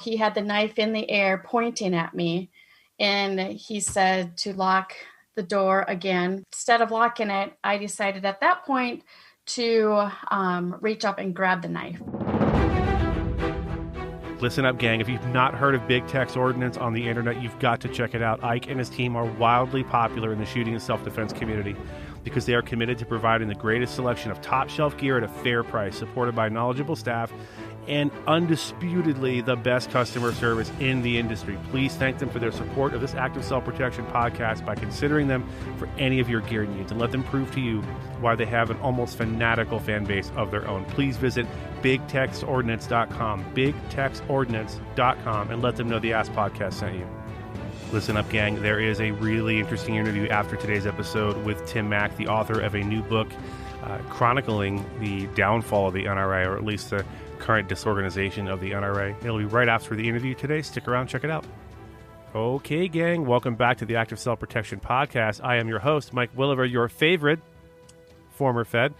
He had the knife in the air pointing at me, and he said to lock the door again. Instead of locking it, I decided at that point to reach up and grab the knife. Listen up, gang. If you've not heard of Big Tech's Ordnance on the internet, you've got to check it out. Ike and his team are wildly popular in the shooting and self-defense community because they are committed to providing the greatest selection of top-shelf gear at a fair price, supported by knowledgeable staff and undisputedly the best customer service in the industry. Please thank them for their support of this Active Self-Protection podcast by considering them for any of your gear needs and let them prove to you why they have an almost fanatical fan base of their own. Please visit BigTexOrdnance.com, BigTexOrdnance.com, and let them know the ASP podcast sent you. Listen up, gang. There is a really interesting interview after today's episode with Tim Mack, the author of a new book chronicling the downfall of the NRA, or at least the current disorganization of the NRA. It'll be right after the interview today. Stick around, check it out. Okay, gang, welcome back to the Active Self-Protection Podcast. I am your host, Mike Williver, your favorite former Fed.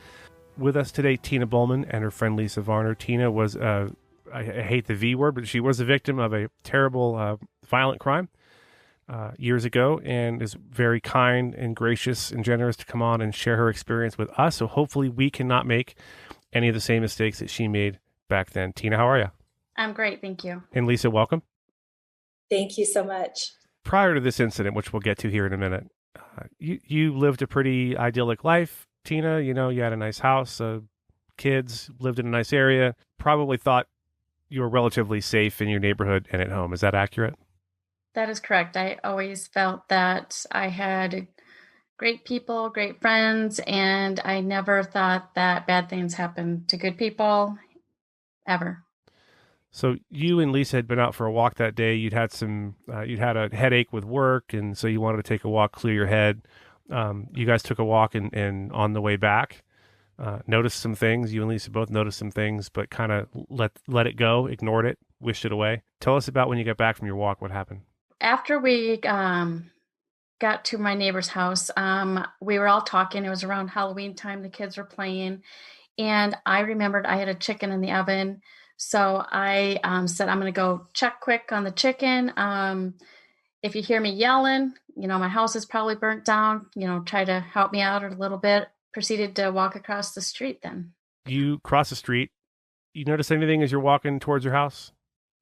With us today, Tina Bowman and her friend Lisa Varner. Tina was, I hate the V word, but she was a victim of a terrible violent crime years ago, and is very kind and gracious and generous to come on and share her experience with us. So hopefully we cannot make any of the same mistakes that she made back then. Tina, how are you? I'm great, thank you. And Lisa, welcome. Thank you so much. Prior to this incident, which we'll get to here in a minute, you lived a pretty idyllic life, Tina. You know, you had a nice house, kids, lived in a nice area, probably thought you were relatively safe in your neighborhood and at home. Is that accurate? That is correct. I always felt that I had great people, great friends, and I never thought that bad things happened to good people, ever. So you and Lisa had been out for a walk that day. You'd had a headache with work, and so you wanted to take a walk, clear your head. You guys took a walk, and on the way back, noticed some things. You and Lisa both noticed some things, but kind of let it go, ignored it, wished it away. Tell us about when you got back from your walk. What happened? After we got to my neighbor's house, we were all talking. It was around Halloween time. The kids were playing, and I remembered I had a chicken in the oven. So I said, I'm going to go check quick on the chicken. If you hear me yelling, my house is probably burnt down, try to help me out a little bit. Proceeded to walk across the street then. You cross the street. You notice anything as you're walking towards your house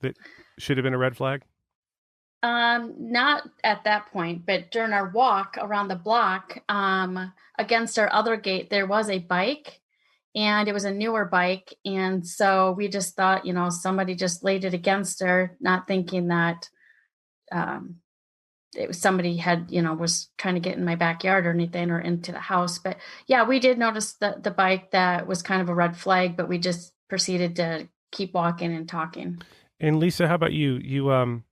that should have been a red flag? Not at that point, but during our walk around the block, against our other gate, there was a bike, and it was a newer bike. And so we just thought, somebody just laid it against her, not thinking that, it was somebody had, was trying to get in my backyard or anything, or into the house. But yeah, we did notice the bike that was kind of a red flag, but we just proceeded to keep walking and talking. And Lisa, how about you?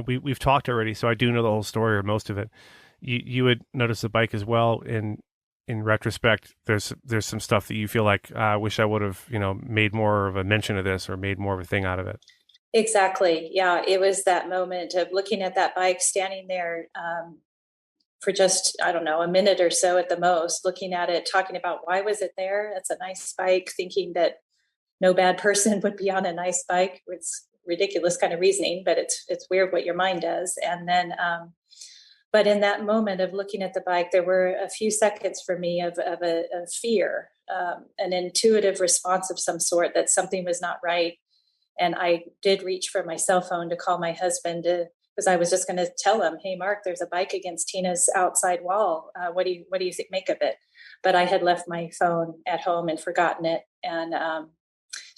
We've talked already, so I do know the whole story or most of it. You would notice the bike as well. And in retrospect, there's some stuff that you feel like, I wish I would have, made more of a mention of this or made more of a thing out of it. Exactly. Yeah. It was that moment of looking at that bike, standing there for just, I don't know, a minute or so at the most, looking at it, talking about why was it there? It's a nice bike, thinking that no bad person would be on a nice bike. It's ridiculous kind of reasoning, but it's weird what your mind does. And then, but in that moment of looking at the bike, there were a few seconds for me of a fear, an intuitive response of some sort that something was not right. And I did reach for my cell phone to call my husband because I was just going to tell him, "Hey, Mark, there's a bike against Tina's outside wall. What do you make of it?" But I had left my phone at home and forgotten it, and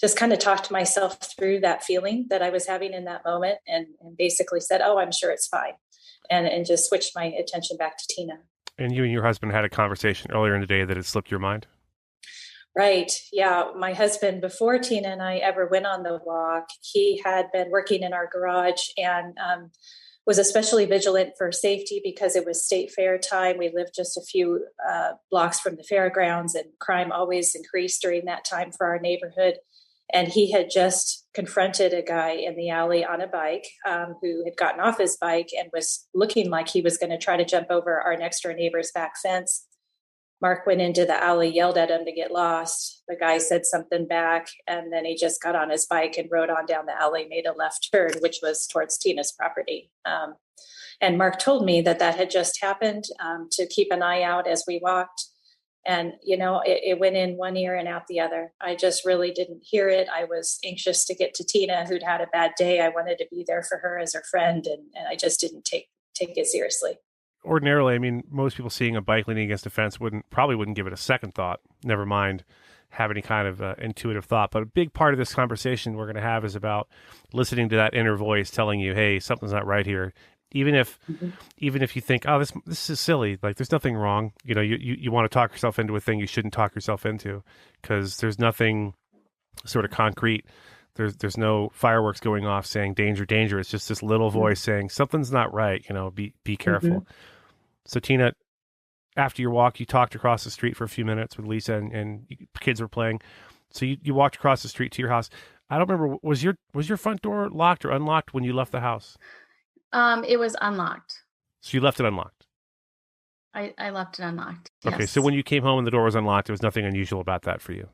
just kind of talked myself through that feeling that I was having in that moment, and basically said, "Oh, I'm sure it's fine," and just switched my attention back to Tina. And you and your husband had a conversation earlier in the day that had slipped your mind? Right. Yeah. My husband, before Tina and I ever went on the walk, he had been working in our garage and was especially vigilant for safety because it was state fair time. We lived just a few blocks from the fairgrounds, and crime always increased during that time for our neighborhood. And he had just confronted a guy in the alley on a bike who had gotten off his bike and was looking like he was going to try to jump over our next door neighbor's back fence. Mark went into the alley, yelled at him to get lost. The guy said something back, and then he just got on his bike and rode on down the alley, made a left turn, which was towards Tina's property. And Mark told me that that had just happened, to keep an eye out as we walked. And, it went in one ear and out the other. I just really didn't hear it. I was anxious to get to Tina, who'd had a bad day. I wanted to be there for her as her friend, and I just didn't take it seriously. Ordinarily, I mean, most people seeing a bike leaning against a fence probably wouldn't give it a second thought, never mind have any kind of intuitive thought. But a big part of this conversation we're going to have is about listening to that inner voice telling you, hey, something's not right here. Even if you think, oh, this is silly, like there's nothing wrong, you want to talk yourself into a thing you shouldn't talk yourself into, because there's nothing sort of concrete. There's no fireworks going off saying danger, danger. It's just this little voice saying something's not right. Be careful. Mm-hmm. So Tina, after your walk, you talked across the street for a few minutes with Lisa, and kids were playing. So you walked across the street to your house. I don't remember, was your front door locked or unlocked when you left the house? It was unlocked. So you left it unlocked? I left it unlocked. Okay, yes. So when you came home and the door was unlocked, there was nothing unusual about that for you?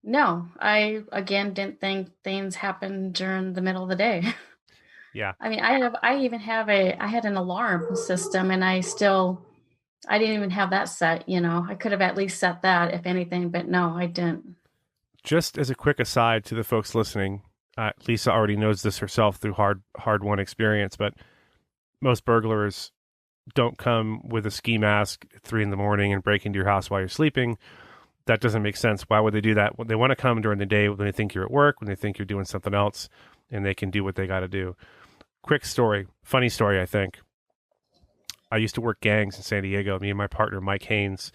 No, I, again, didn't think things happened during the middle of the day. Yeah. I mean, I had an alarm system, and I didn't even have that set, I could have at least set that, if anything, but no, I didn't. Just as a quick aside to the folks listening, Lisa already knows this herself through hard-won experience, but most burglars don't come with a ski mask at 3 a.m. and break into your house while you're sleeping. That doesn't make sense. Why would they do that? They want to come during the day when they think you're at work, when they think you're doing something else, and they can do what they got to do. Quick story, funny story, I think. I used to work gangs in San Diego. Me and my partner, Mike Haynes,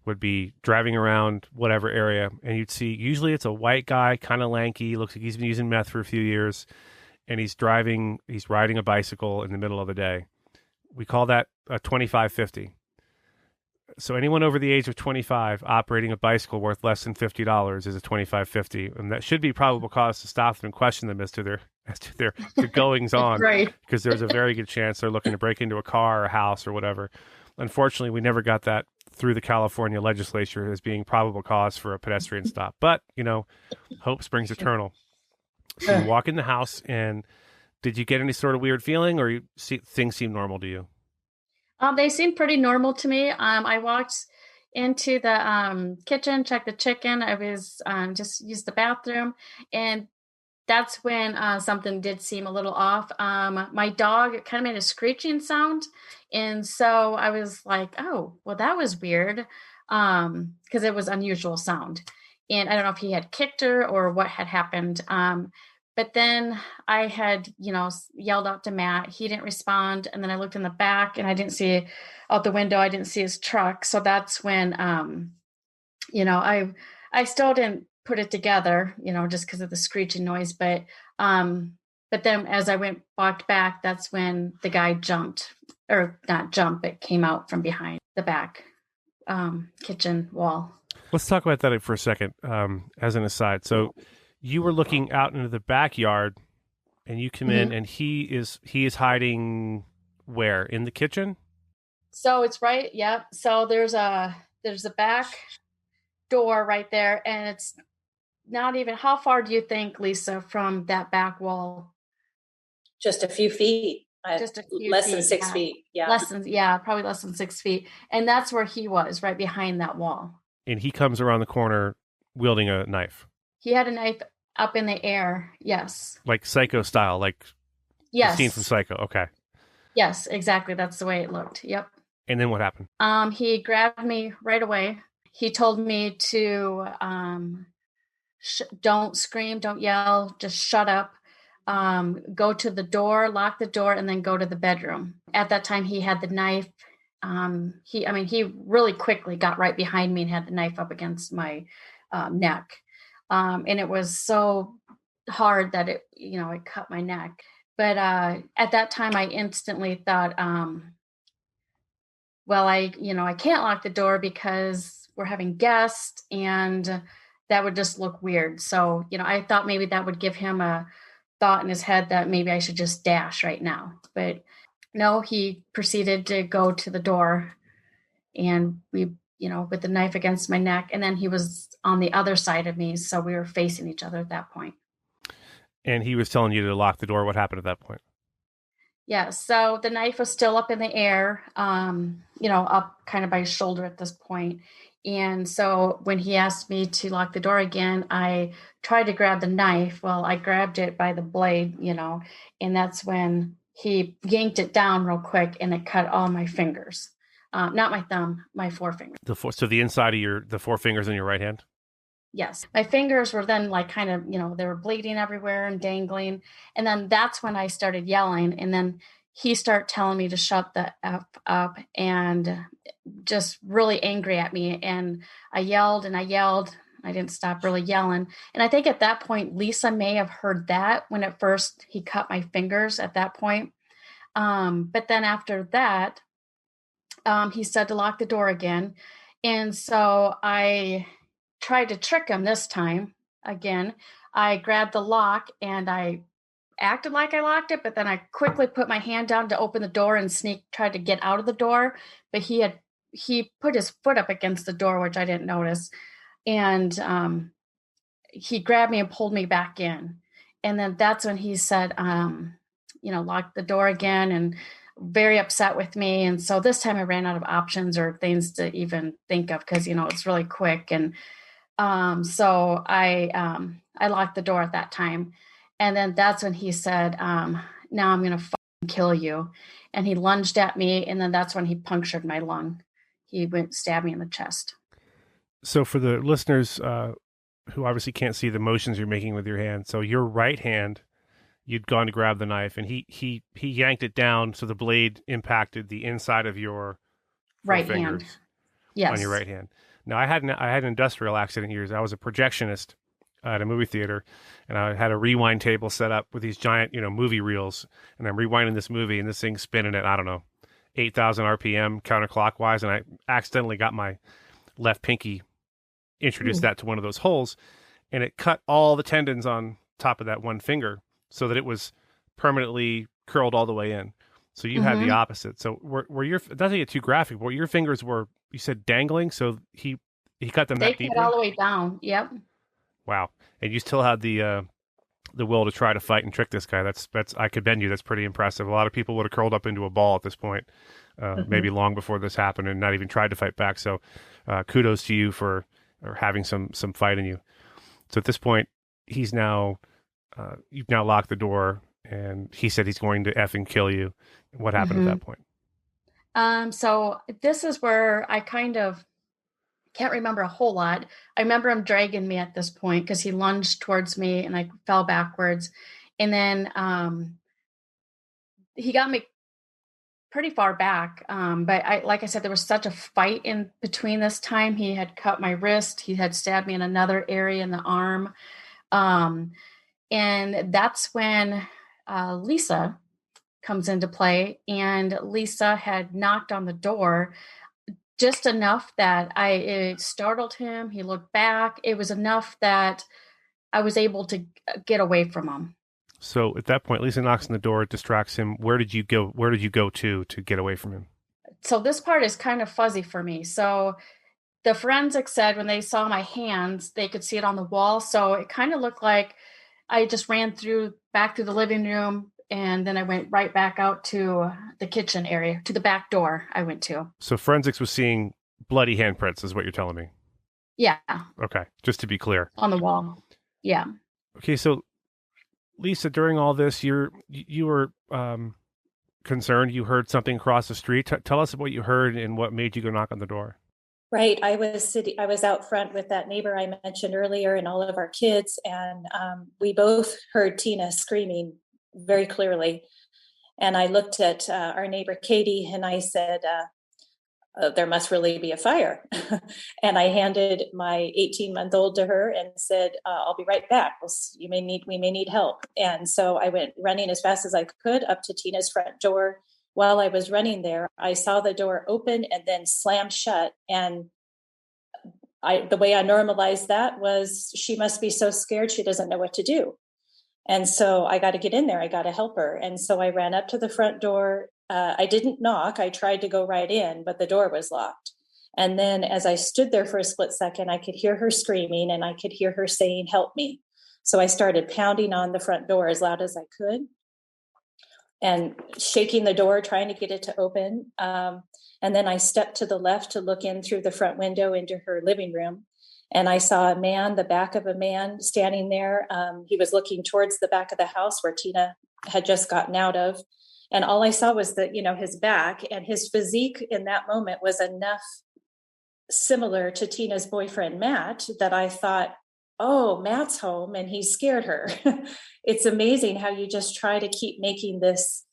would be driving around whatever area, and you'd see, usually it's a white guy, kind of lanky, looks like he's been using meth for a few years, and he's riding a bicycle in the middle of the day. We call that a 2550. So anyone over the age of 25 operating a bicycle worth less than $50 is a 2550, and that should be probable cause to stop them and question them as to their goings on, right? Because there's a very good chance they're looking to break into a car or a house or whatever. Unfortunately, we never got that through the California legislature as being probable cause for a pedestrian stop. But hope springs eternal. So you walk in the house, and did you get any sort of weird feeling, or things seem normal to you? They seemed pretty normal to me. I walked into the kitchen, checked the chicken. I was just used the bathroom, and that's when something did seem a little off. My dog kind of made a screeching sound, and so I was like, "Oh, well, that was weird," because it was unusual sound, and I don't know if he had kicked her or what had happened. But then I had, yelled out to Matt. He didn't respond. And then I looked in the back, and I didn't see out the window. I didn't see his truck. So that's when, I still didn't put it together, just because of the screeching noise. But then as I walked back, that's when the guy jumped, or not jumped, but came out from behind the back kitchen wall. Let's talk about that for a second, as an aside. So you were looking out into the backyard, and you come in, and he is hiding where? In the kitchen? So it's right. Yeah. So there's a back door right there, and it's not even, how far do you think, Lisa, from that back wall? Just a few feet. Just a few less feet, than 6 feet. Yeah. Probably less than 6 feet. And that's where he was, right behind that wall. And he comes around the corner wielding a knife. He had a knife up in the air. Yes. Like Psycho style, like yes. The scene from Psycho. Okay. Yes, exactly. That's the way it looked. Yep. And then what happened? He grabbed me right away. He told me to don't scream, don't yell, just shut up. Go to the door, lock the door, and then go to the bedroom. At that time, he had the knife. He really quickly got right behind me and had the knife up against my neck. And it was so hard that it cut my neck. But at that time, I instantly thought, I can't lock the door because we're having guests, and that would just look weird. So, I thought maybe that would give him a thought in his head that maybe I should just dash right now. But no, he proceeded to go to the door, and we, with the knife against my neck. And then he was on the other side of me. So we were facing each other at that point. And he was telling you to lock the door. What happened at that point? Yeah. So the knife was still up in the air, up kind of by his shoulder at this point. And so when he asked me to lock the door again, I tried to grab the knife. Well, I grabbed it by the blade, and that's when he yanked it down real quick and it cut all my fingers. Not my thumb, my forefinger. So the inside of the four fingers in your right hand? Yes. My fingers were then like kind of, they were bleeding everywhere and dangling. And then that's when I started yelling. And then he started telling me to shut the F up and just really angry at me. And I yelled and I yelled. I didn't stop really yelling. And I think at that point, Lisa may have heard that when at first he cut my fingers at that point. But then after that, he said to lock the door again. And so I tried to trick him this time again. I grabbed the lock and I acted like I locked it, but then I quickly put my hand down to open the door and tried to get out of the door. But he put his foot up against the door, which I didn't notice. And he grabbed me and pulled me back in. And then that's when he said, lock the door again, and very upset with me. And so this time I ran out of options or things to even think of because, it's really quick. And so I locked the door at that time. And then that's when he said, now I'm going to kill you. And he lunged at me. And then that's when he punctured my lung. He stabbed me in the chest. So for the listeners who obviously can't see the motions you're making with your hand, so your right hand, you'd gone to grab the knife, and he yanked it down so the blade impacted the inside of your right hand. Yes, on your right hand. Now I had an industrial accident years. I was a projectionist at a movie theater, and I had a rewind table set up with these giant movie reels, and I'm rewinding this movie, and this thing's spinning at 8,000 RPM counterclockwise, and I accidentally got my left pinky, introduced that to one of those holes, and it cut all the tendons on top of that one finger so that it was permanently curled all the way in. So you had the opposite. So were your, it doesn't get too graphic, but your fingers were, you said dangling, so he cut them that deeply? They cut all the way down, yep. Wow. And you still had the will to try to fight and trick this guy. That's I could bend you. That's pretty impressive. A lot of people would have curled up into a ball at this point, maybe long before this happened, and not even tried to fight back. So kudos to you for having some fight in you. So at this point, he's now, you've now locked the door, and he said he's going to effing kill you. What happened at that point? So this is where I kind of can't remember a whole lot. I remember him dragging me at this point because he lunged towards me and I fell backwards. And then he got me pretty far back. But like I said, there was such a fight in between this time. He had cut my wrist. He had stabbed me in another area in the arm. And that's when Lisa comes into play. And Lisa had knocked on the door just enough that it startled him. He looked back. It was enough that I was able to get away from him. So at that point, Lisa knocks on the door, distracts him. Where did you go? Where did you go to get away from him? So this part is kind of fuzzy for me. So the forensics said when they saw my hands, they could see it on the wall. So it kind of looked like I just ran back through the living room, and then I went right back out to the kitchen area, to the back door I went to. So forensics was seeing bloody handprints, is what you're telling me? Yeah. Okay, just to be clear. On the wall. Yeah. Okay, so Lisa, during all this, you were concerned. You heard something across the street. Tell us what you heard and what made you go knock on the door. Right. I was out front with that neighbor I mentioned earlier and all of our kids. And we both heard Tina screaming very clearly. And I looked at our neighbor, Katie, and I said, there must really be a fire. And I handed my 18-month-old to her and said, I'll be right back. We may need help. And so I went running as fast as I could up to Tina's front door. While I was running there, I saw the door open and then slam shut. And the way I normalized that was she must be so scared she doesn't know what to do. And so I got to get in there. I got to help her. And so I ran up to the front door. I didn't knock. I tried to go right in, but the door was locked. And then as I stood there for a split second, I could hear her screaming and I could hear her saying, "Help me." So I started pounding on the front door as loud as I could and shaking the door, trying to get it to open. And then I stepped to the left to look in through the front window into her living room. And I saw a man, the back of a man standing there. He was looking towards the back of the house where Tina had just gotten out of. And all I saw was that, his back, and his physique in that moment was enough similar to Tina's boyfriend, Matt, that I thought, oh, Matt's home and he scared her. It's amazing how you just try to keep making this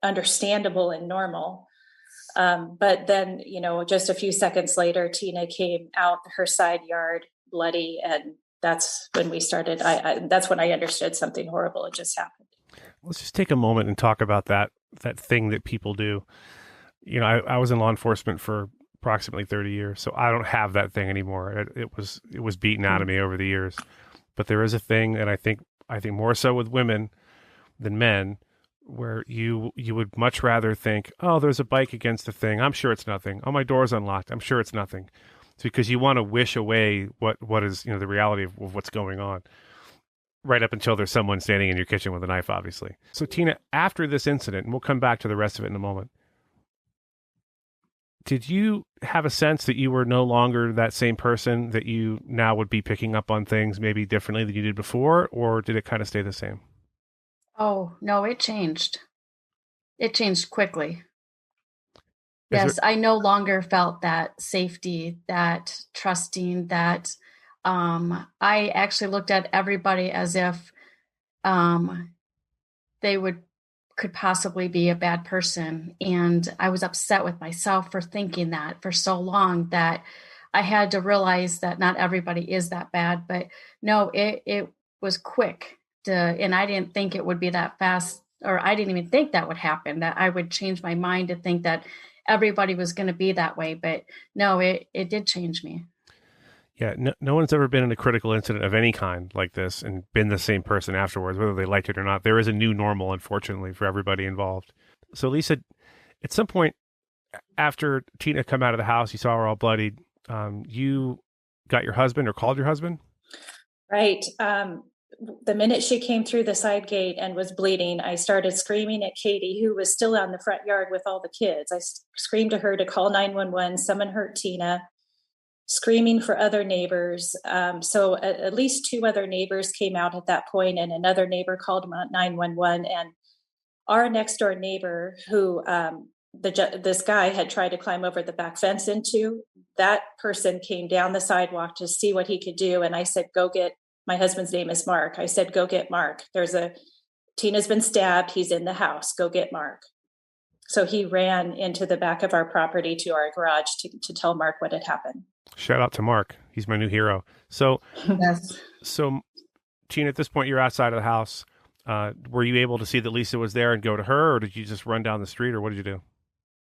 understandable and normal. But then, just a few seconds later, Tina came out her side yard bloody. And that's when we started. That's when I understood something horrible had just happened. Let's just take a moment and talk about that thing that people do. I was in law enforcement for approximately 30 years, so I don't have that thing anymore. It was beaten out of me over the years. But there is a thing, and I think more so with women than men, where you would much rather think, oh, there's a bike against the thing, I'm sure it's nothing. Oh, my door's unlocked, I'm sure it's nothing. It's because you want to wish away what is the reality of what's going on, right up until there's someone standing in your kitchen with a knife, obviously. So Tina, after this incident, and we'll come back to the rest of it in a moment, did you have a sense that you were no longer that same person, that you now would be picking up on things maybe differently than you did before, or did it kind of stay the same? Oh, no, it changed. It changed quickly. Yes, I no longer felt that safety, that trusting, that I actually looked at everybody as if they could possibly be a bad person. And I was upset with myself for thinking that for so long, that I had to realize that not everybody is that bad. But no, it was quick and I didn't think it would be that fast, or I didn't even think that would happen, that I would change my mind to think that everybody was going to be that way. But no, it did change me. Yeah, no one's ever been in a critical incident of any kind like this and been the same person afterwards, whether they liked it or not. There is a new normal, unfortunately, for everybody involved. So, Lisa, at some point after Tina come out of the house, you saw her all bloodied. You got your husband or called your husband? Right. The minute she came through the side gate and was bleeding, I started screaming at Katie, who was still out in the front yard with all the kids. I screamed to her to call 911, someone hurt Tina, screaming for other neighbors. So at least two other neighbors came out at that point, and another neighbor called 911. And our next door neighbor, who this guy had tried to climb over the back fence into, that person came down the sidewalk to see what he could do. And I said, go get, my husband's name is Mark. I said, go get Mark. Tina's been stabbed. He's in the house. Go get Mark. So he ran into the back of our property to our garage to tell Mark what had happened. Shout out to Mark. He's my new hero. So, Yes. So Tina, at this point, you're outside of the house. Were you able to see that Lisa was there and go to her, or did you just run down the street, or what did you do?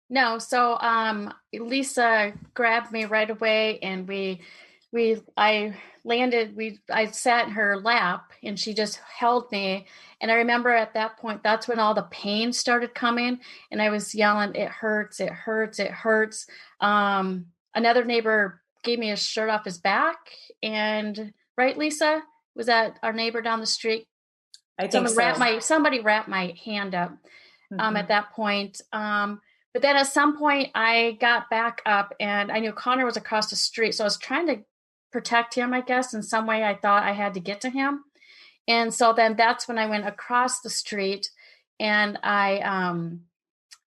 No, so Lisa grabbed me right away, and I sat in her lap, and she just held me. And I remember at that point, that's when all the pain started coming, and I was yelling, "It hurts, it hurts, it hurts." Another neighbor gave me his shirt off his back, and right, Lisa, was that our neighbor down the street? I think somebody wrapped my hand up at that point. But then at some point I got back up, and I knew Connor was across the street. So I was trying to protect him, I guess. In some way I thought I had to get to him. And so then that's when I went across the street, and I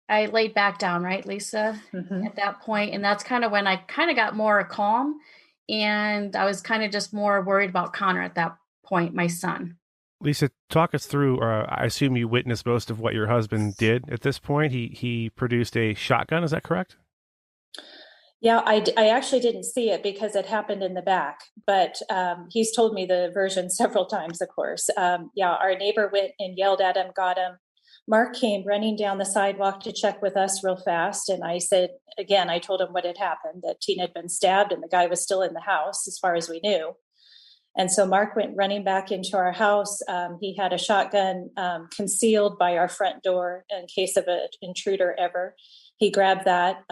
laid back down, right, Lisa, at that point. And that's kind of when I kind of got more calm, and I was kind of just more worried about Connor at that point, my son. Lisa, talk us through, I assume you witnessed most of what your husband did at this point. He produced a shotgun, is that correct? Yeah, I actually didn't see it because it happened in the back, but he's told me the version several times, of course. Our neighbor went and yelled at him, got him. Mark came running down the sidewalk to check with us real fast. And I said, again, I told him what had happened, that Tina had been stabbed and the guy was still in the house as far as we knew. And so Mark went running back into our house. He had a shotgun concealed by our front door in case of an intruder ever. He grabbed that.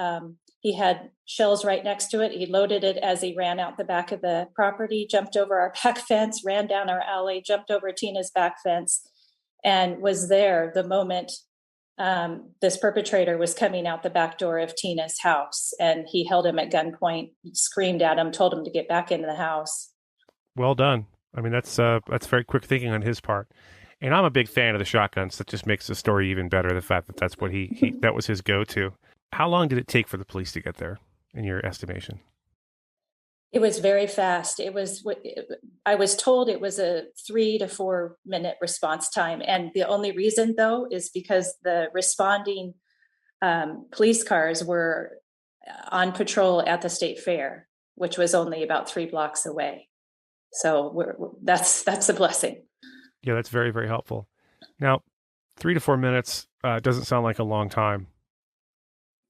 He had shells right next to it. He loaded it as he ran out the back of the property, jumped over our back fence, ran down our alley, jumped over Tina's back fence, and was there the moment this perpetrator was coming out the back door of Tina's house. And he held him at gunpoint, screamed at him, told him to get back into the house. Well done. I mean, that's very quick thinking on his part. And I'm a big fan of the shotguns. That just makes the story even better. The fact that that's what he that was his go-to. How long did it take for the police to get there, in your estimation? It was very fast. I was told it was a 3 to 4 minute response time. And the only reason, though, is because the responding police cars were on patrol at the state fair, which was only about 3 blocks away. So that's a blessing. Yeah, that's very, very helpful. Now, 3 to 4 minutes doesn't sound like a long time,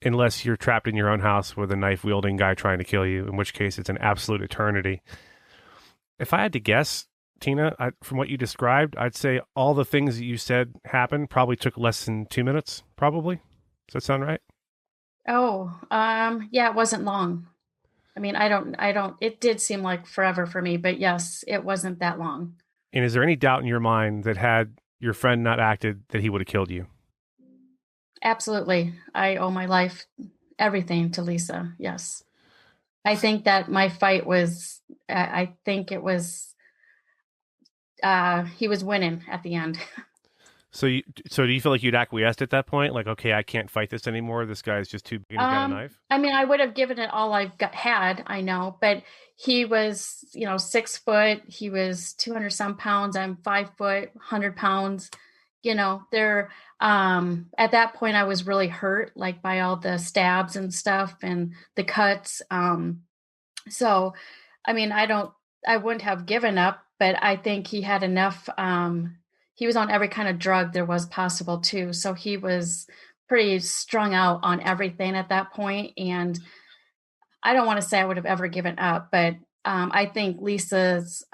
unless you're trapped in your own house with a knife-wielding guy trying to kill you, in which case it's an absolute eternity. If I had to guess, Tina, from what you described, I'd say all the things that you said happened probably took less than 2 minutes, probably. Does that sound right? Oh, yeah, it wasn't long. I mean, it did seem like forever for me, but yes, it wasn't that long. And is there any doubt in your mind that had your friend not acted, that he would have killed you? Absolutely. I owe my life, everything to Lisa. Yes. I think that my fight was, I think it was, he was winning at the end. So do you feel like you'd acquiesced at that point? Like, okay, I can't fight this anymore. This guy's just too big to get a knife. I mean, I would have given it all had, I know, but he was, 6 foot. He was 200 some pounds. I'm 5 foot, 100 pounds. At that point I was really hurt, like by all the stabs and stuff and the cuts. So, I mean, I wouldn't have given up, but I think he had enough, he was on every kind of drug there was possible too. So he was pretty strung out on everything at that point. And I don't want to say I would have ever given up, but I think Lisa's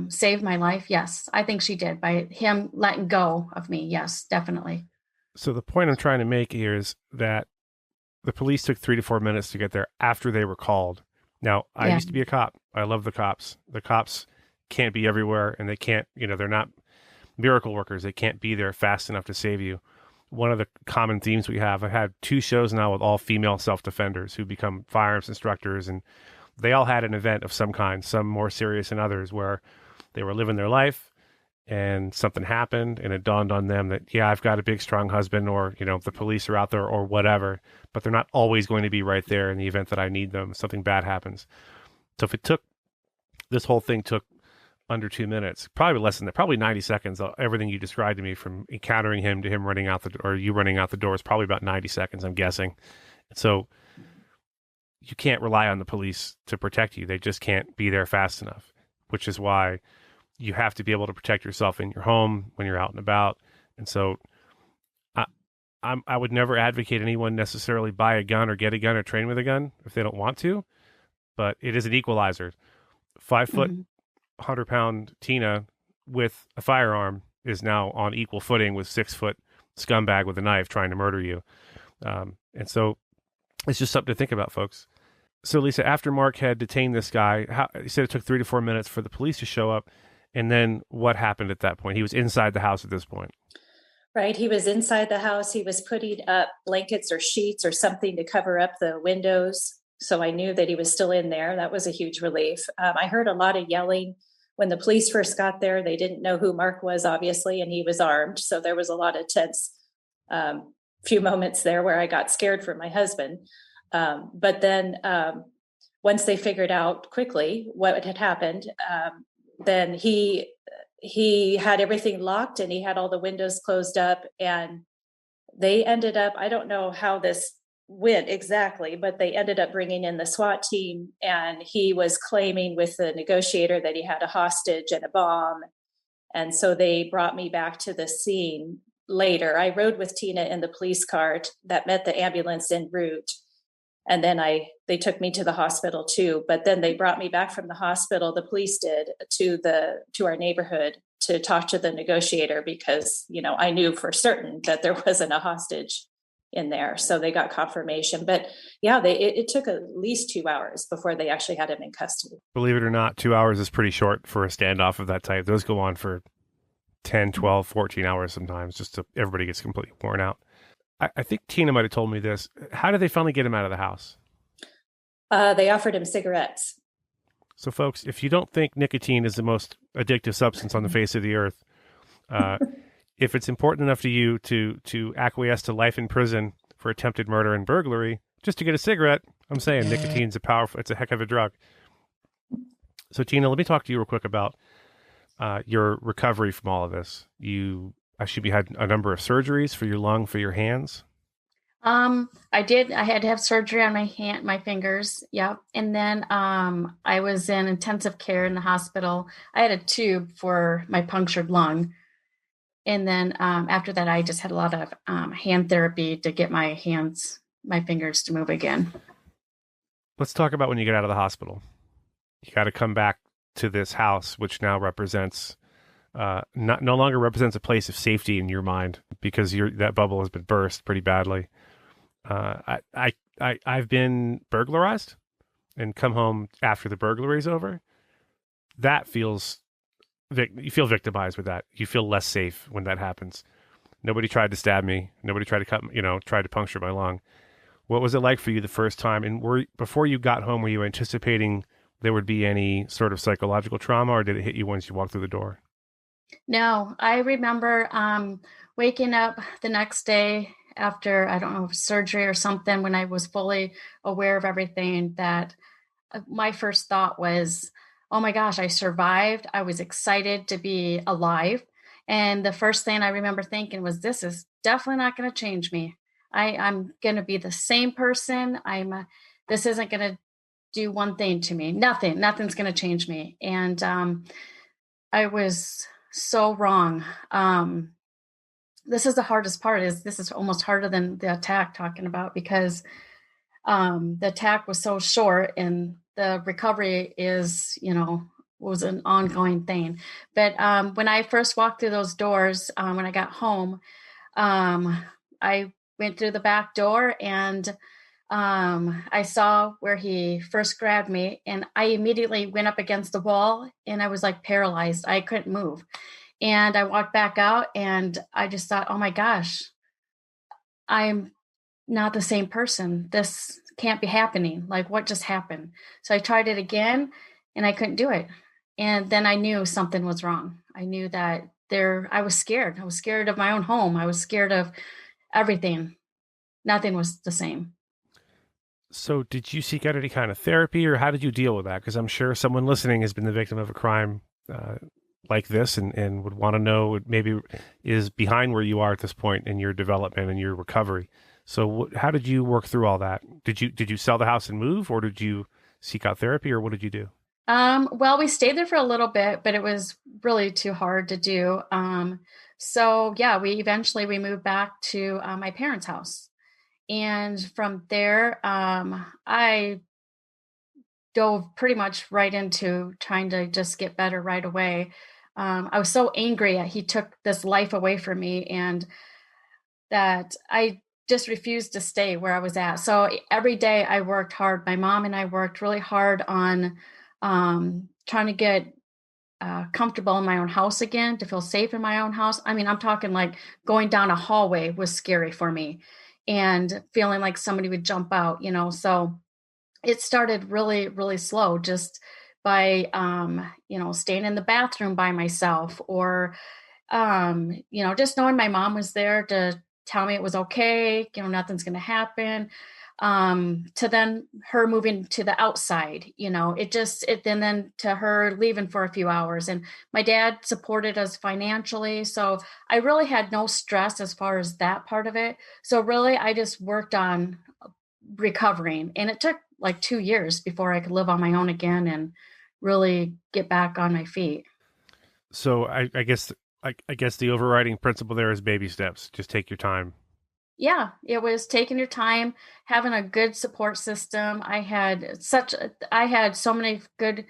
saved my life. Yes, I think she did by him letting go of me. Yes, definitely. So the point I'm trying to make here is that the police took 3 to 4 minutes to get there after they were called. Now, I used to be a cop. I love the cops. The cops can't be everywhere, and they can't, they're not miracle workers. They can't be there fast enough to save you. One of the common themes we have, I've had 2 shows now with all female self-defenders who become firearms instructors, and they all had an event of some kind, some more serious than others, where they were living their life and something happened and it dawned on them that, yeah, I've got a big, strong husband, or, the police are out there or whatever, but they're not always going to be right there in the event that I need them. Something bad happens. So if this whole thing took under 2 minutes, probably less than that, probably 90 seconds, everything you described to me from encountering him to him running out or you running out the door is probably about 90 seconds, I'm guessing. So you can't rely on the police to protect you. They just can't be there fast enough, which is why you have to be able to protect yourself in your home when you're out and about. And so I would never advocate anyone necessarily buy a gun or get a gun or train with a gun if they don't want to, but it is an equalizer. 5 foot, 100-pound Tina with a firearm is now on equal footing with 6 foot scumbag with a knife trying to murder you. And so it's just something to think about, folks. So Lisa, after Mark had detained this guy, you said it took 3 to 4 minutes for the police to show up. And then what happened at that point? He was inside the house at this point. Right. He was inside the house. He was putting up blankets or sheets or something to cover up the windows. So I knew that he was still in there. That was a huge relief. I heard a lot of yelling. When the police first got there, they didn't know who Mark was, obviously, and he was armed. So there was a lot of tense few moments there where I got scared for my husband. But then once they figured out quickly what had happened, then he had everything locked and he had all the windows closed up, and they ended up, I don't know how this went exactly, but they ended up bringing in the SWAT team, and he was claiming with the negotiator that he had a hostage and a bomb. And so they brought me back to the scene later. I rode with Tina in the police cart that met the ambulance en route. And then they took me to the hospital too. But then they brought me back from the hospital, the police did, to our neighborhood to talk to the negotiator because, I knew for certain that there wasn't a hostage. in there. So they got confirmation. But yeah, it took at least 2 hours before they actually had him in custody. Believe it or not, 2 hours is pretty short for a standoff of that type. Those go on for 10, 12, 14 hours sometimes, just so everybody gets completely worn out. I think Tina might have told me this. How did they finally get him out of the house? They offered him cigarettes. So, folks, if you don't think nicotine is the most addictive substance on the face of the earth, if it's important enough to you to acquiesce to life in prison for attempted murder and burglary just to get a cigarette, I'm saying nicotine's it's a heck of a drug. So, Tina, let me talk to you real quick about your recovery from all of this. You had a number of surgeries for your lung, for your hands. I did. I had to have surgery on my fingers. Yep. And then, I was in intensive care in the hospital. I had a tube for my punctured lung. And then, after that, I just had a lot of, hand therapy to get my fingers to move again. Let's talk about when you get out of the hospital. You got to come back to this house, which now represents, no longer represents a place of safety in your mind because that bubble has been burst pretty badly. I've been burglarized and come home after the burglary's over. That feels, you feel victimized with that. You feel less safe when that happens. Nobody tried to stab me. Nobody tried to tried to puncture my lung. What was it like for you the first time? And before you got home, were you anticipating there would be any sort of psychological trauma, or did it hit you once you walked through the door? No, I remember, waking up the next day after, I don't know, surgery or something, when I was fully aware of everything, that my first thought was, oh my gosh, I survived. I was excited to be alive. And the first thing I remember thinking was, this is definitely not going to change me. I'm going to be the same person. This isn't going to do one thing to me. Nothing's going to change me. And I was so wrong. This is the hardest part. This is almost harder than the attack talking about, because the attack was so short and the recovery was an ongoing thing. But when I first walked through those doors, when I got home, I went through the back door and I saw where he first grabbed me, and I immediately went up against the wall and I was like paralyzed. I couldn't move. And I walked back out and I just thought, oh my gosh, I'm not the same person. This can't be happening. Like, what just happened? So I tried it again and I couldn't do it. And then I knew something was wrong. I knew that I was scared. I was scared of my own home. I was scared of everything. Nothing was the same. So did you seek out any kind of therapy, or how did you deal with that? Because I'm sure someone listening has been the victim of a crime like this and would want to know, maybe is behind where you are at this point in your development and your recovery. So how did you work through all that? Did you sell the house and move, or did you seek out therapy, or what did you do? Well, we stayed there for a little bit, but it was really too hard to do. So yeah, we moved back to my parents' house. And from there, I dove pretty much right into trying to just get better right away. I was so angry that he took this life away from me, and that I just refused to stay where I was at. So every day I worked hard. My mom and I worked really hard on trying to get comfortable in my own house again, to feel safe in my own house. I mean, I'm talking like going down a hallway was scary for me, and feeling like somebody would jump out, So it started really, really slow, just by, staying in the bathroom by myself, or, just knowing my mom was there to tell me it was okay, nothing's going to happen. To then her moving to the outside, then to her leaving for a few hours, and my dad supported us financially. So I really had no stress as far as that part of it. So really, I just worked on recovering, and it took like 2 years before I could live on my own again and really get back on my feet. So I guess the overriding principle there is baby steps. Just take your time. Yeah, it was taking your time, having a good support system. I had so many good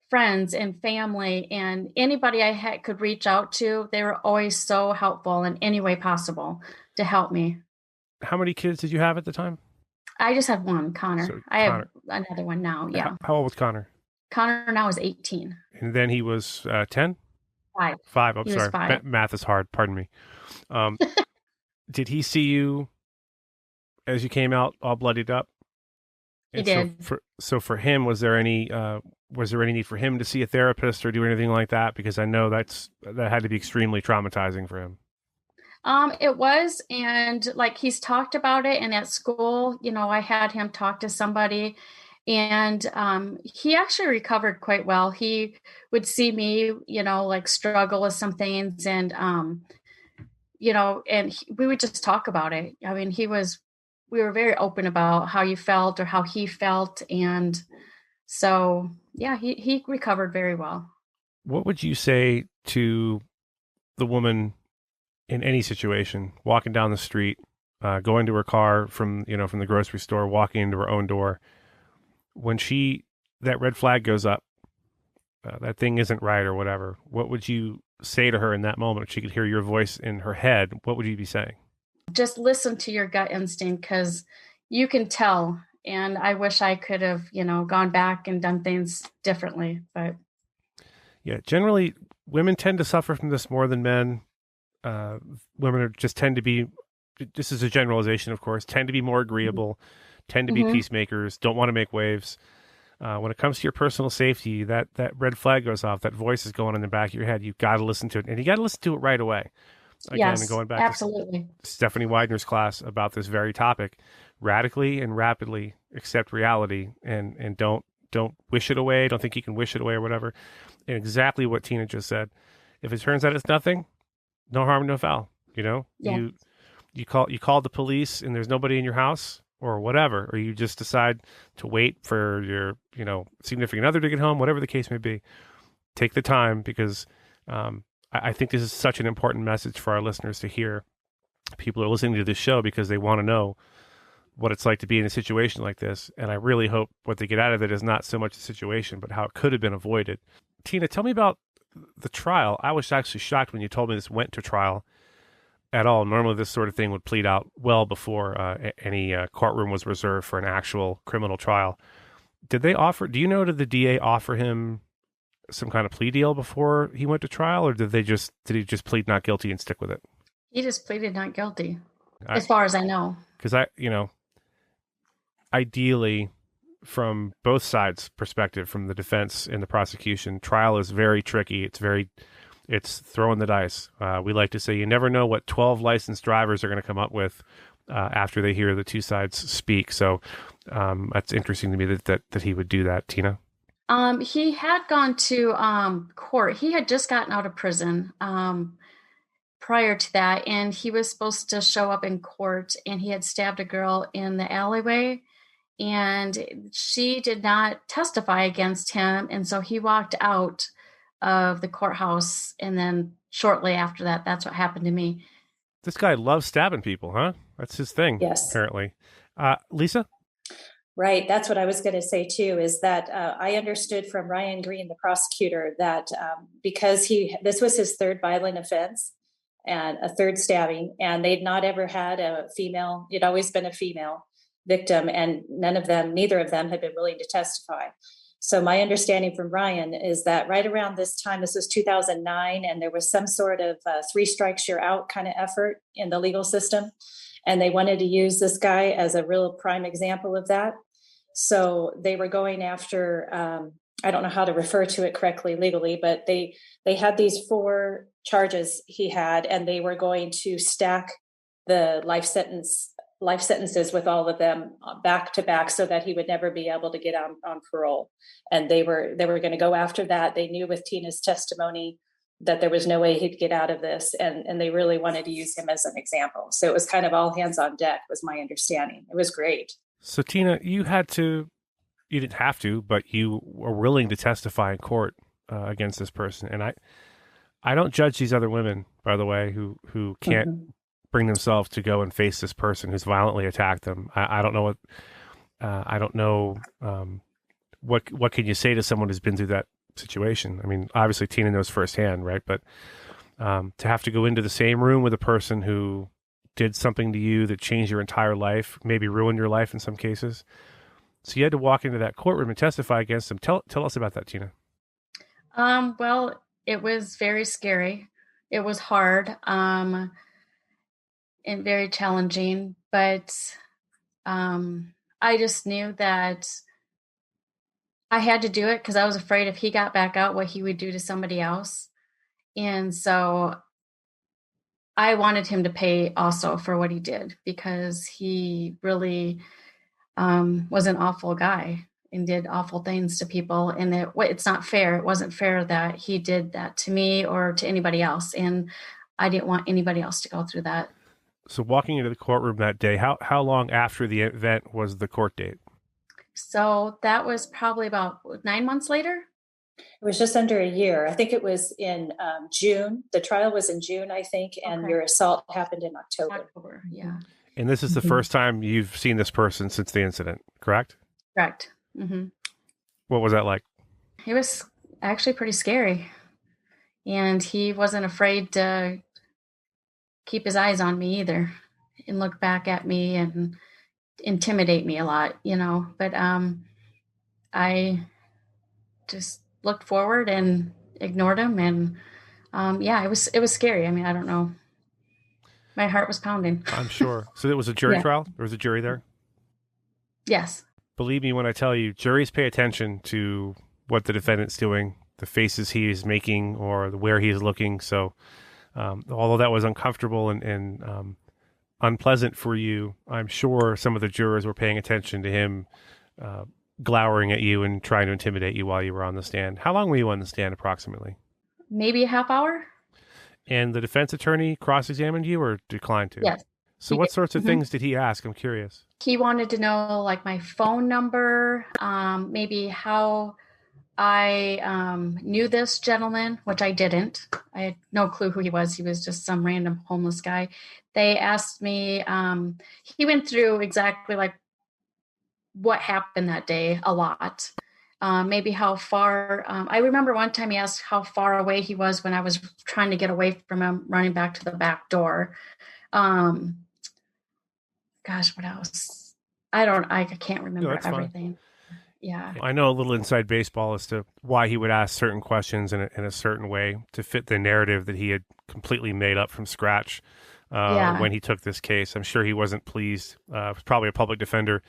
friends and family, and anybody could reach out to. They were always so helpful in any way possible to help me. how many kids did you have at the time? I just had one, So Connor. I have Connor, another one now. Yeah. how old was Connor? Connor now is 18. And then he was 10? 5. 5. I'm He was sorry. 5. Math is hard. Pardon me. Um, did he see you as you came out all bloodied up? He And so did. for him, was there any need for him to see a therapist or do anything like that? Because I know that had to be extremely traumatizing for him. It was, and like he's talked about it, and at school, I had him talk to somebody, and he actually recovered quite well. He would see me, like struggle with some things, and we would just talk about it. I mean, we were very open about how you felt or how he felt, and so yeah, he recovered very well. What would you say to the woman in any situation, walking down the street, going to her car from the grocery store, walking into her own door, when that red flag goes up, that thing isn't right or whatever, what would you say to her in that moment? If she could hear your voice in her head, what would you be saying? Just listen to your gut instinct, because you can tell. And I wish I could have, gone back and done things differently. But Yeah, generally, women tend to suffer from this more than men. Women tend to be, this is a generalization, of course, tend to be more agreeable, tend to be mm-hmm. peacemakers, don't want to make waves. When it comes to your personal safety, that red flag goes off. That voice is going in the back of your head. You've got to listen to it, and you got to listen to it right away. Again, Yes, going back absolutely. to Stephanie Widener's class about this very topic, radically and rapidly accept reality, and don't wish it away. Don't think you can wish it away or whatever. And exactly what Tina just said. If it turns out it's nothing, no harm, no foul. Yeah. You call the police and there's nobody in your house or whatever, or you just decide to wait for your significant other to get home, whatever the case may be. Take the time, because I think this is such an important message for our listeners to hear. People are listening to this show because they want to know what it's like to be in a situation like this, and I really hope what they get out of it is not so much the situation, but how it could have been avoided. Tina, tell me about the trial. I was actually shocked when you told me this went to trial at all. Normally, this sort of thing would plead out well before any courtroom was reserved for an actual criminal trial. Did the DA offer him some kind of plea deal before he went to trial, or did he just plead not guilty and stick with it? He just pleaded not guilty, as far as I know. Because ideally, from both sides' perspective, from the defense and the prosecution, trial is very tricky. It's throwing the dice. We like to say you never know what 12 licensed drivers are going to come up with after they hear the two sides speak. So that's interesting to me that he would do that, Tina. He had gone to court. He had just gotten out of prison prior to that, and he was supposed to show up in court, and he had stabbed a girl in the alleyway, and she did not testify against him, and so he walked out of the courthouse, and then shortly after that, that's what happened to me. This guy loves stabbing people, huh? That's his thing, Yes. Apparently. Lisa? Right. That's what I was going to say, too, is that I understood from Ryan Green, the prosecutor, that because this was his third violent offense and a third stabbing, and they'd not ever had a female, it'd always been a female victim, and neither of them had been willing to testify. So my understanding from Ryan is that right around this time, this was 2009, and there was some sort of 3 strikes, you're out kind of effort in the legal system. And they wanted to use this guy as a real prime example of that. So they were going after, I don't know how to refer to it correctly legally, but they had these 4 charges he had, and they were going to stack the life sentences with all of them back to back, so that he would never be able to get on parole. And they were going to go after that. They knew with Tina's testimony that there was no way he'd get out of this, and they really wanted to use him as an example. So it was kind of all hands on deck, was my understanding. It was great. So Tina, you didn't have to, but you were willing to testify in court against this person. And I don't judge these other women, by the way, who can't bring themselves to go and face this person who's violently attacked them. I don't know what can you say to someone who's been through that situation. I mean, obviously Tina knows firsthand, right? But to have to go into the same room with a person who did something to you that changed your entire life, maybe ruined your life in some cases. So you had to walk into that courtroom and testify against him. Tell us about that, Tina. Well, it was very scary. It was hard, and very challenging, but I just knew that I had to do it because I was afraid if he got back out, what he would do to somebody else. And so I wanted him to pay also for what he did, because he really was an awful guy and did awful things to people. And it's not fair. It wasn't fair that he did that to me or to anybody else. And I didn't want anybody else to go through that. So walking into the courtroom that day, how long after the event was the court date? So that was probably about 9 months later. It was just under a year. I think it was in June. The trial was in June, I think, and Okay. your assault happened in October. Yeah. And this is the first time you've seen this person since the incident, correct? Correct. Mm-hmm. What was that like? It was actually pretty scary. And he wasn't afraid to keep his eyes on me either and look back at me and intimidate me a lot, But I just looked forward and ignored him. And it was scary. I mean, I don't know. My heart was pounding. I'm sure. So it was a jury Yeah. trial? There was a jury there? Yes. Believe me when I tell you, juries pay attention to what the defendant's doing, the faces he is making, or where he is looking. So although that was uncomfortable and unpleasant for you, I'm sure some of the jurors were paying attention to him glowering at you and trying to intimidate you while you were on the stand. How long were you on the stand approximately? Maybe a half hour. And the defense attorney cross-examined you or declined to? Yes. So what sorts of things did he ask? I'm curious. He wanted to know like my phone number, maybe how I knew this gentleman, which I didn't. I had no clue who he was. He was just some random homeless guy. They asked me, he went through exactly like what happened that day a lot. Maybe how far, I remember one time he asked how far away he was when I was trying to get away from him, running back to the back door. Gosh, what else? I can't remember everything. Fine. Yeah. I know a little inside baseball as to why he would ask certain questions in a certain way to fit the narrative that he had completely made up from scratch when he took this case. I'm sure he wasn't pleased. Probably a public defender.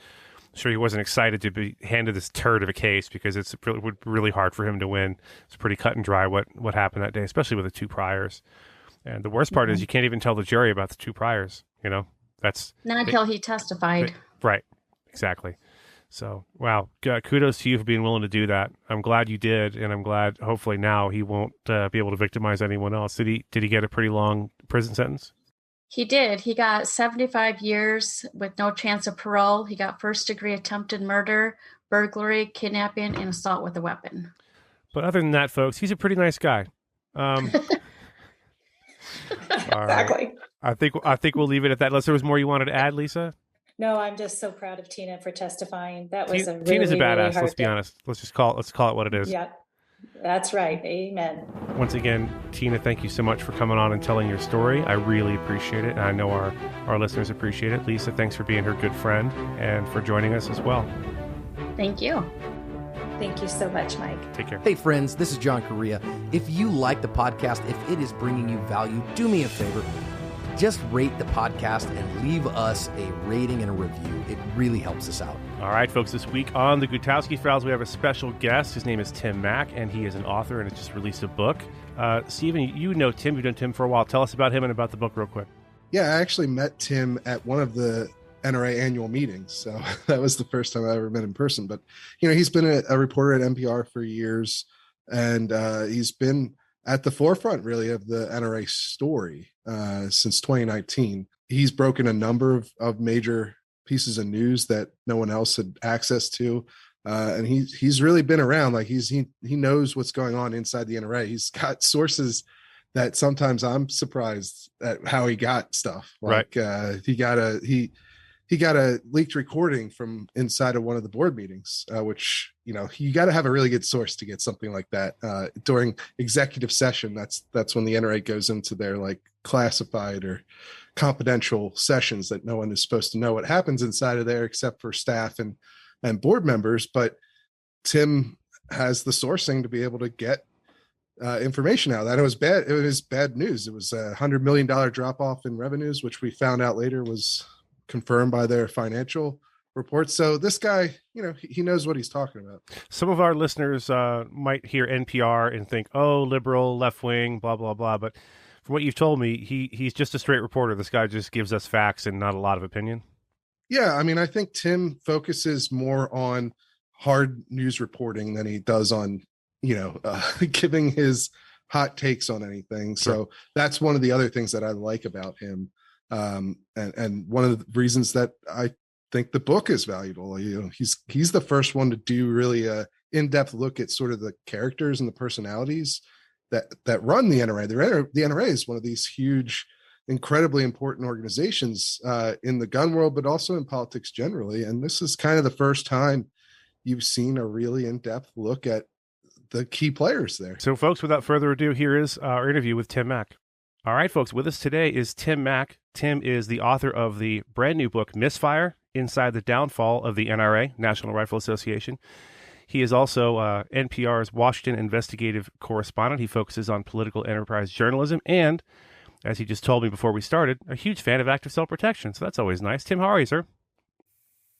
I'm sure he wasn't excited to be handed this turd of a case because it would be really hard for him to win. It's pretty cut and dry what happened that day, especially with the two priors. And the worst part is you can't even tell the jury about the two priors, That's not until he testified. Right. Exactly. So, wow. Kudos to you for being willing to do that. I'm glad you did. And I'm glad hopefully now he won't be able to victimize anyone else. Did he get a pretty long prison sentence? He did. He got 75 years with no chance of parole. He got first-degree attempted murder, burglary, kidnapping, and assault with a weapon. But other than that, folks, he's a pretty nice guy. Exactly. Right. I think we'll leave it at that. Unless there was more you wanted to add, Lisa? No, I'm just so proud of Tina for testifying. That was Tina's a badass. Really let's be honest. Let's call it what it is. Yeah, that's right. Amen. Once again, Tina, thank you so much for coming on and telling your story. I really appreciate it. And I know our listeners appreciate it. Lisa, thanks for being her good friend and for joining us as well. Thank you. Thank you so much, Mike. Take care. Hey friends, this is John Correa. If you like the podcast, if it is bringing you value, do me a favor. Just rate the podcast and leave us a rating and a review. It really helps us out. All right, folks, this week on the Gutowski Files, we have a special guest. His name is Tim Mack, and he is an author and has just released a book. Stephen, you know Tim. You've known Tim for a while. Tell us about him and about the book real quick. Yeah, I actually met Tim at one of the NRA annual meetings. So that was the first time I ever met in person. But, he's been a reporter at NPR for years, and he's been at the forefront, really, of the NRA story since 2019. He's broken a number of major pieces of news that no one else had access to. And he's really been around. Like he knows what's going on inside the NRA. He's got sources that sometimes I'm surprised at how he got stuff. Like right. He got a leaked recording from inside of one of the board meetings, which, you got to have a really good source to get something like that during executive session. That's when the NRA goes into their like classified or confidential sessions that no one is supposed to know what happens inside of there except for staff and board members. But Tim has the sourcing to be able to get information out. That it was bad. It was bad news. It was $100 million drop off in revenues, which we found out later was confirmed by their financial reports. So this guy, he knows what he's talking about. Some of our listeners might hear NPR and think, oh, liberal, left wing, blah, blah, blah. But from what you've told me, he's just a straight reporter. This guy just gives us facts and not a lot of opinion. Yeah. I mean, I think Tim focuses more on hard news reporting than he does on, giving his hot takes on anything. Sure. So that's one of the other things that I like about him. And one of the reasons that I think the book is valuable. He's the first one to do really a in-depth look at sort of the characters and the personalities that run the NRA. The NRA is one of these huge, incredibly important organizations in the gun world, but also in politics generally. And this is kind of the first time you've seen a really in-depth look at the key players there. So folks, without further ado, here is our interview with Tim Mack. All right, folks, with us today is Tim Mack. Tim is the author of the brand new book, Misfire: Inside the Downfall of the NRA, National Rifle Association. He is also NPR's Washington investigative correspondent. He focuses on political enterprise journalism and, as he just told me before we started, a huge fan of active self-protection. So that's always nice. Tim, how are you, sir?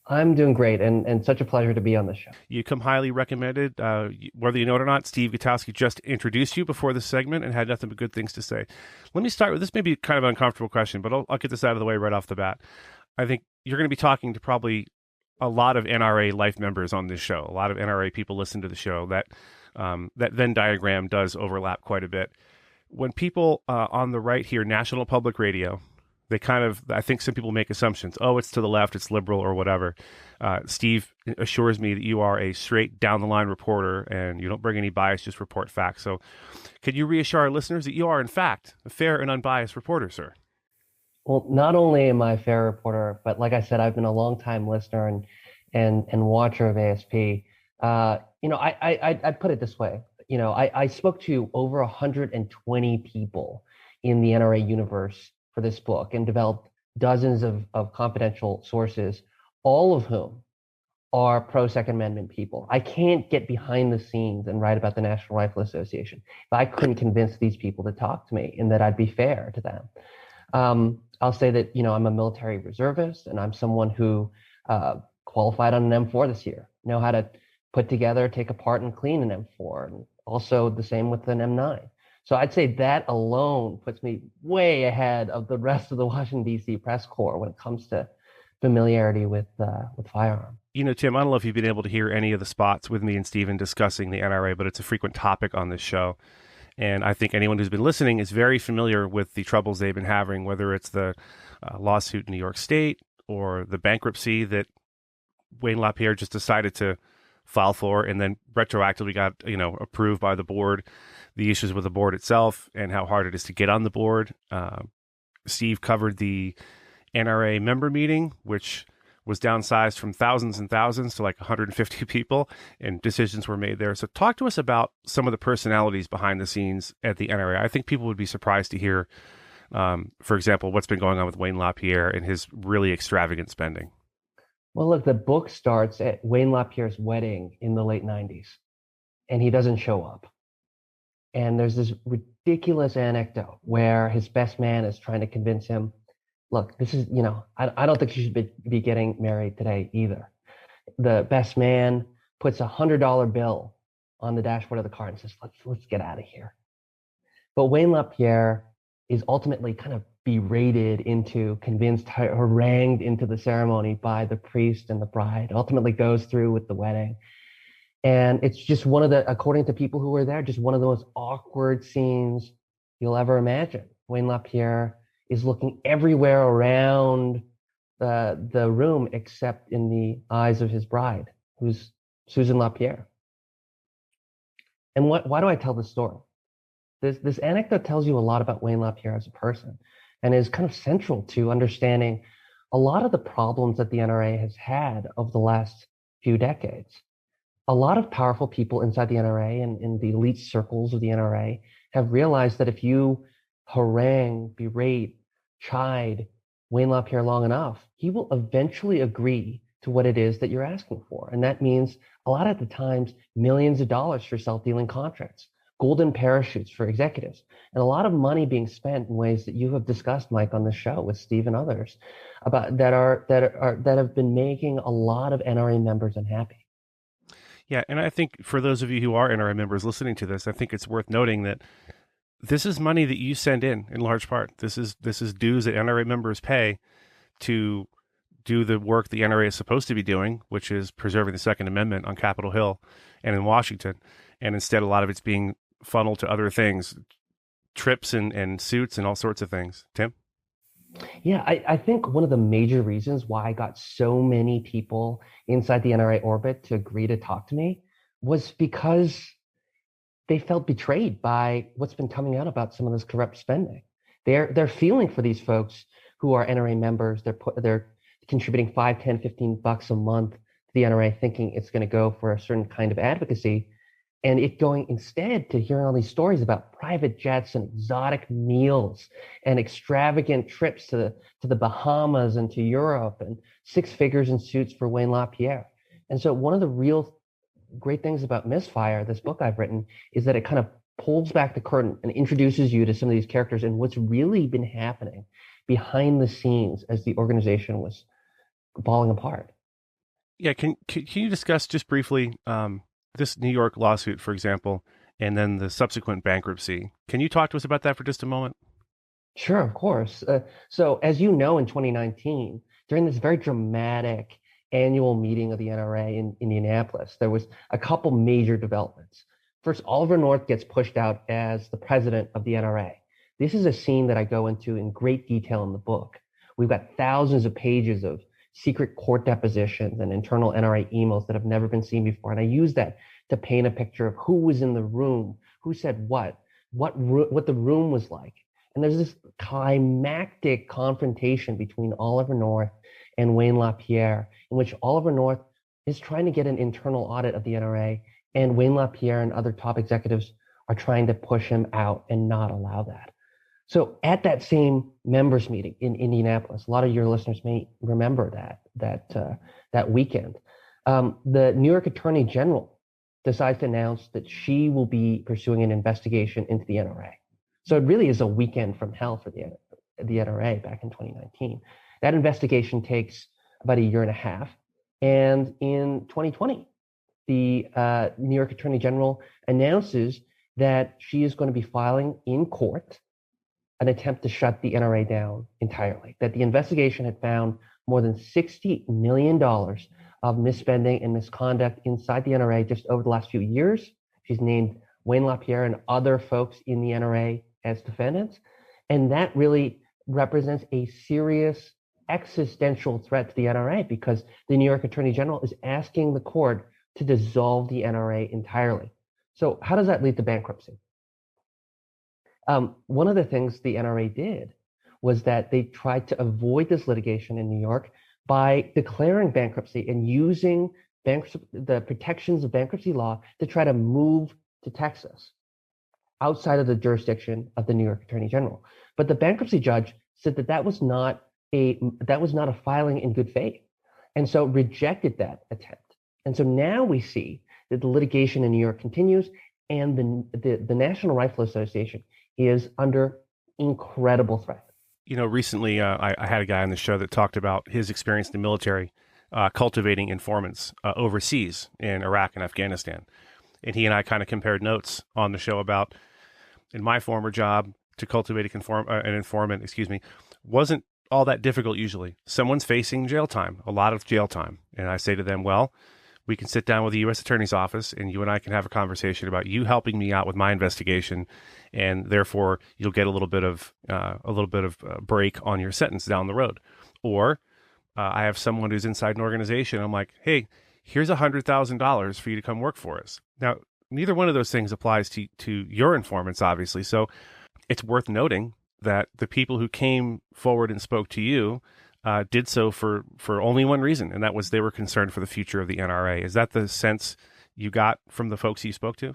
I'm doing great, and such a pleasure to be on the show. You come highly recommended. Whether you know it or not, Steve Gutowski just introduced you before this segment and had nothing but good things to say. Let me start with this. May be kind of an uncomfortable question, but I'll get this out of the way right off the bat. I think you're going to be talking to probably a lot of NRA life members on this show. A lot of NRA people listen to the show. That Venn diagram does overlap quite a bit. When people on the right hear National Public Radio, they kind of, I think some people make assumptions. Oh, it's to the left, it's liberal or whatever. Steve assures me that you are a straight down the line reporter and you don't bring any bias, just report facts. So could you reassure our listeners that you are, in fact, a fair and unbiased reporter, sir? Well, not only am I a fair reporter, but like I said, I've been a longtime listener and watcher of ASP. I'd put it this way. I spoke to over 120 people in the NRA universe for this book and developed dozens of confidential sources, all of whom are pro-Second Amendment people. I can't get behind the scenes and write about the National Rifle Association if I couldn't convince these people to talk to me and that I'd be fair to them. I'll say that, I'm a military reservist and I'm someone who qualified on an M4 this year, know how to put together, take apart and clean an M4, and also the same with an M9. So I'd say that alone puts me way ahead of the rest of the Washington, D.C. press corps when it comes to familiarity with firearms. Tim, I don't know if you've been able to hear any of the spots with me and Stephen discussing the NRA, but it's a frequent topic on this show. And I think anyone who's been listening is very familiar with the troubles they've been having, whether it's the lawsuit in New York State or the bankruptcy that Wayne LaPierre just decided to file for and then retroactively got, approved by the board, the issues with the board itself and how hard it is to get on the board. Steve covered the NRA member meeting, which was downsized from thousands and thousands to like 150 people, and decisions were made there. So talk to us about some of the personalities behind the scenes at the NRA. I think people would be surprised to hear, for example, what's been going on with Wayne LaPierre and his really extravagant spending. Well, look, the book starts at Wayne LaPierre's wedding in the late 90s, and he doesn't show up. And there's this ridiculous anecdote where his best man is trying to convince him, look, this is, I don't think you should be getting married today either. The best man puts $100 bill on the dashboard of the car and says, let's get out of here. But Wayne LaPierre is ultimately kind of berated into, convinced, harangued into the ceremony by the priest and the bride, ultimately goes through with the wedding. And it's just one of the, according to people who were there, just one of the most awkward scenes you'll ever imagine. Wayne LaPierre is looking everywhere around the room except in the eyes of his bride, who's Susan LaPierre. And why do I tell this story? This anecdote tells you a lot about Wayne LaPierre as a person and is kind of central to understanding a lot of the problems that the NRA has had over the last few decades. A lot of powerful people inside the NRA and in the elite circles of the NRA have realized that if you harangue, berate, chide Wayne LaPierre long enough, he will eventually agree to what it is that you're asking for. And that means a lot of the times millions of dollars for self-dealing contracts, golden parachutes for executives, and a lot of money being spent in ways that you have discussed, Mike, on the show with Steve and others about that have been making a lot of NRA members unhappy. Yeah, and I think for those of you who are NRA members listening to this, I think it's worth noting that this is money that you send in large part. This is dues that NRA members pay to do the work the NRA is supposed to be doing, which is preserving the Second Amendment on Capitol Hill and in Washington. And instead, a lot of it's being funneled to other things, trips and suits and all sorts of things. Tim? Yeah, I think one of the major reasons why I got so many people inside the NRA orbit to agree to talk to me was because they felt betrayed by what's been coming out about some of this corrupt spending. They're feeling for these folks who are NRA members. They're contributing $5, $10, $15 a month to the NRA, thinking it's going to go for a certain kind of advocacy, and it going instead to hearing all these stories about private jets and exotic meals and extravagant trips to the Bahamas and to Europe and six figures in suits for Wayne LaPierre. And so one of the real great things about Misfire, this book I've written, is that it kind of pulls back the curtain and introduces you to some of these characters and what's really been happening behind the scenes as the organization was falling apart. Yeah, can you discuss just briefly this New York lawsuit, for example, and then the subsequent bankruptcy? Can you talk to us about that for just a moment? Sure, of course. So as you know, in 2019, during this very dramatic annual meeting of the NRA in Indianapolis, there was a couple major developments. First, Oliver North gets pushed out as the president of the NRA. This is a scene that I go into in great detail in the book. We've got thousands of pages of secret court depositions and internal NRA emails that have never been seen before. And I use that to paint a picture of who was in the room, who said what the room was like. And there's this climactic confrontation between Oliver North and Wayne LaPierre, in which Oliver North is trying to get an internal audit of the NRA, and Wayne LaPierre and other top executives are trying to push him out and not allow that. So at that same members meeting in Indianapolis, a lot of your listeners may remember that weekend, the New York Attorney General decides to announce that she will be pursuing an investigation into the NRA. So it really is a weekend from hell for the NRA back in 2019. That investigation takes about a year and a half. And in 2020, the New York Attorney General announces that she is going to be filing in court an attempt to shut the NRA down entirely, that the investigation had found more than $60 million of misspending and misconduct inside the NRA just over the last few years. She's named Wayne LaPierre and other folks in the NRA as defendants. And that really represents a serious existential threat to the NRA, because the New York Attorney General is asking the court to dissolve the NRA entirely. So how does that lead to bankruptcy? One of the things the NRA did was that they tried to avoid this litigation in New York by declaring bankruptcy and using the protections of bankruptcy law to try to move to Texas, outside of the jurisdiction of the New York Attorney General. But the bankruptcy judge said that was not a filing in good faith, and so rejected that attempt. And so now we see that the litigation in New York continues, and the National Rifle Association is under incredible threat. You know, recently I had a guy on the show that talked about his experience in the military cultivating informants overseas in Iraq and Afghanistan. And he and I kind of compared notes on the show about, in my former job, to cultivate an informant, wasn't all that difficult usually. Someone's facing jail time, a lot of jail time. And I say to them, well, we can sit down with the U.S. Attorney's Office and you and I can have a conversation about you helping me out with my investigation. And therefore you'll get a little bit of break on your sentence down the road. Or I have someone who's inside an organization. I'm like, hey, here's $100,000 for you to come work for us. Now, neither one of those things applies to your informants, obviously. So it's worth noting that the people who came forward and spoke to you did so for only one reason, and that was they were concerned for the future of the NRA. Is that the sense you got from the folks you spoke to?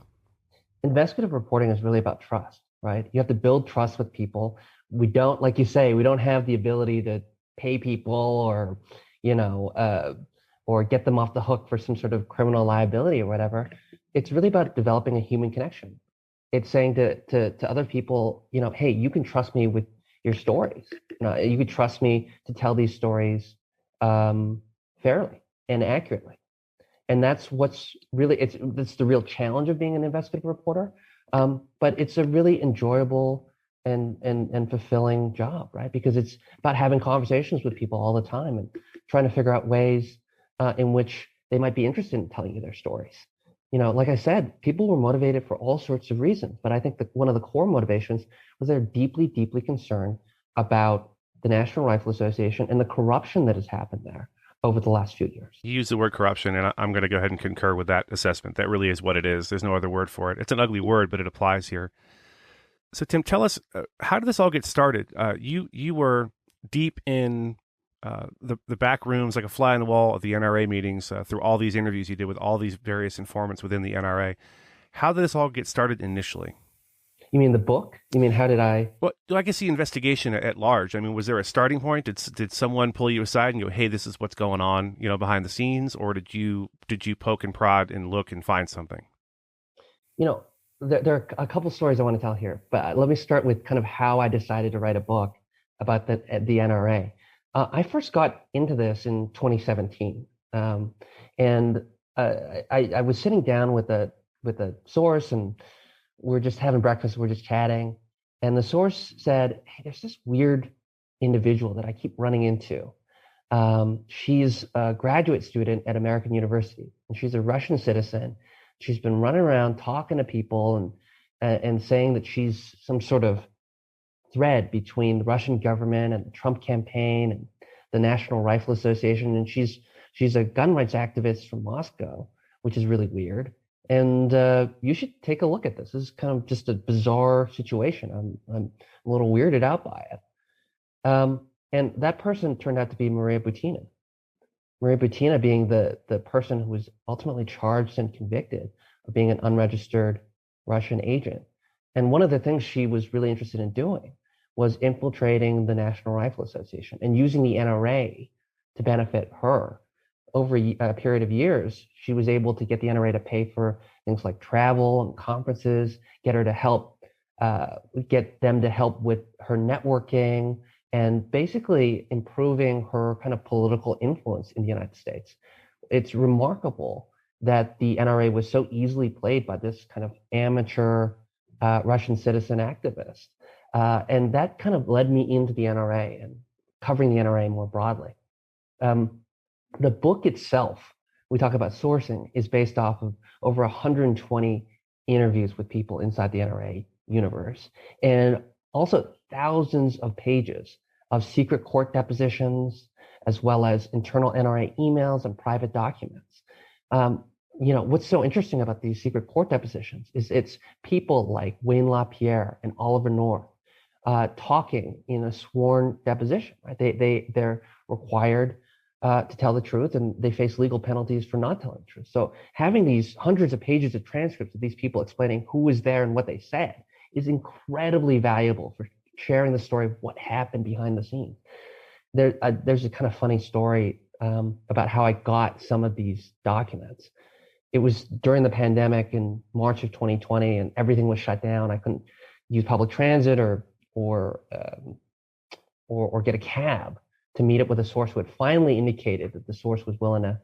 Investigative reporting is really about trust, right? You have to build trust with people we don't, like you say, we don't have the ability to pay people or, you know, or get them off the hook for some sort of criminal liability or whatever. It's really about developing a human connection. It's saying to other people, you know, hey, you can trust me with your stories. You can trust me to tell these stories fairly and accurately. And that's what's really, it's the real challenge of being an investigative reporter. But it's a really enjoyable and fulfilling job, right? Because it's about having conversations with people all the time and trying to figure out ways in which they might be interested in telling you their stories. You know, like I said, people were motivated for all sorts of reasons, but I think that one of the core motivations was they're deeply, deeply concerned about the National Rifle Association and the corruption that has happened there over the last few years. You use the word corruption, and I'm going to go ahead and concur with that assessment. That really is what it is. There's no other word for it. It's an ugly word, but it applies here. So, Tim, tell us, how did this all get started? You were deep in the back rooms, like a fly on the wall of the NRA meetings, through all these interviews you did with all these various informants within the NRA. How did this all get started initially? You mean the book? You mean how did I? Well, I guess the investigation at large. I mean, was there a starting point? Did someone pull you aside and go, "Hey, this is what's going on," you know, behind the scenes, or did you poke and prod and look and find something? You know, there are a couple stories I want to tell here, but let me start with kind of how I decided to write a book about the NRA. I first got into this in 2017, and I was sitting down with a source, and we're just having breakfast. We're just chatting, and the source said, "Hey, there's this weird individual that I keep running into. She's a graduate student at American University, and she's a Russian citizen. She's been running around talking to people and saying that she's some sort of thread between the Russian government and the Trump campaign and the National Rifle Association. And she's a gun rights activist from Moscow, which is really weird. And you should take a look at this. This is kind of just a bizarre situation. I'm a little weirded out by it." And that person turned out to be Maria Butina. Maria Butina being the person who was ultimately charged and convicted of being an unregistered Russian agent. And one of the things she was really interested in doing was infiltrating the National Rifle Association and using the NRA to benefit her. Over a period of years, she was able to get the NRA to pay for things like travel and conferences, get them to help with her networking, and basically improving her kind of political influence in the United States. It's remarkable that the NRA was so easily played by this kind of amateur Russian citizen activist. And that kind of led me into the NRA and covering the NRA more broadly. The book itself, we talk about sourcing, is based off of over 120 interviews with people inside the NRA universe, and also thousands of pages of secret court depositions, as well as internal NRA emails and private documents. You know, what's so interesting about these secret court depositions is it's people like Wayne LaPierre and Oliver North talking in a sworn deposition, right? They're required to tell the truth, and they face legal penalties for not telling the truth. So having these hundreds of pages of transcripts of these people explaining who was there and what they said is incredibly valuable for sharing the story of what happened behind the scenes. There's a kind of funny story about how I got some of these documents. It was during the pandemic in March of 2020, and everything was shut down. I couldn't use public transit or get a cab to meet up with a source who had finally indicated that the source was willing to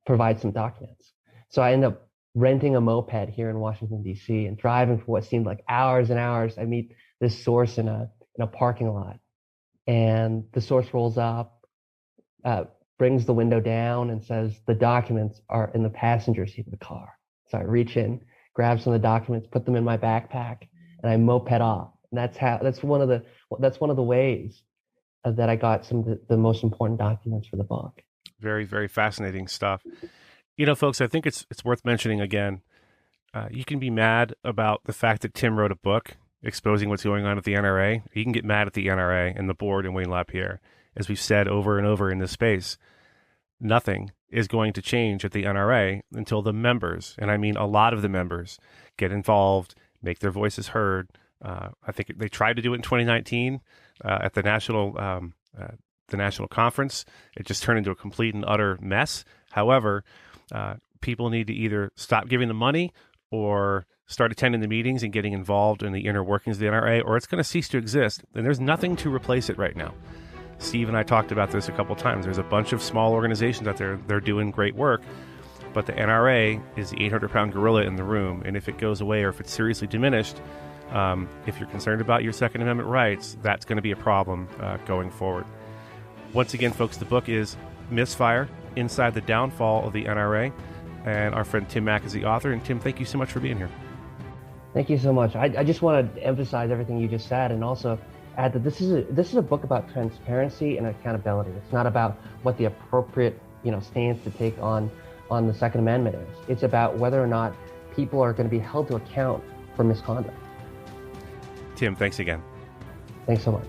provide some documents. So I ended up renting a moped here in Washington, D.C. and driving for what seemed like hours and hours. I meet this source in a parking lot, and the source rolls up, brings the window down, and says, "The documents are in the passenger seat of the car." So I reach in, grab some of the documents, put them in my backpack, and I moped off. And that's one of the ways that I got some of the most important documents for the book. Very, very fascinating stuff. You know, folks, I think it's worth mentioning again, you can be mad about the fact that Tim wrote a book exposing what's going on at the NRA. You can get mad at the NRA and the board and Wayne LaPierre. As we've said over and over in this space, nothing is going to change at the NRA until the members, and I mean a lot of the members, get involved, make their voices heard, I think they tried to do it in 2019 at the national conference. It just turned into a complete and utter mess. However, people need to either stop giving the money or start attending the meetings and getting involved in the inner workings of the NRA, or it's going to cease to exist. And there's nothing to replace it right now. Steve and I talked about this a couple times. There's a bunch of small organizations out there. They're doing great work, but the NRA is the 800-pound gorilla in the room. And if it goes away or if it's seriously diminished, if you're concerned about your Second Amendment rights, that's going to be a problem going forward. Once again, folks, the book is Misfire, Inside the Downfall of the NRA. And our friend Tim Mack is the author. And Tim, thank you so much for being here. Thank you so much. I just want to emphasize everything you just said, and also add that this is a book about transparency and accountability. It's not about what the appropriate stance to take on the Second Amendment is. It's about whether or not people are going to be held to account for misconduct. Tim, thanks again. Thanks so much.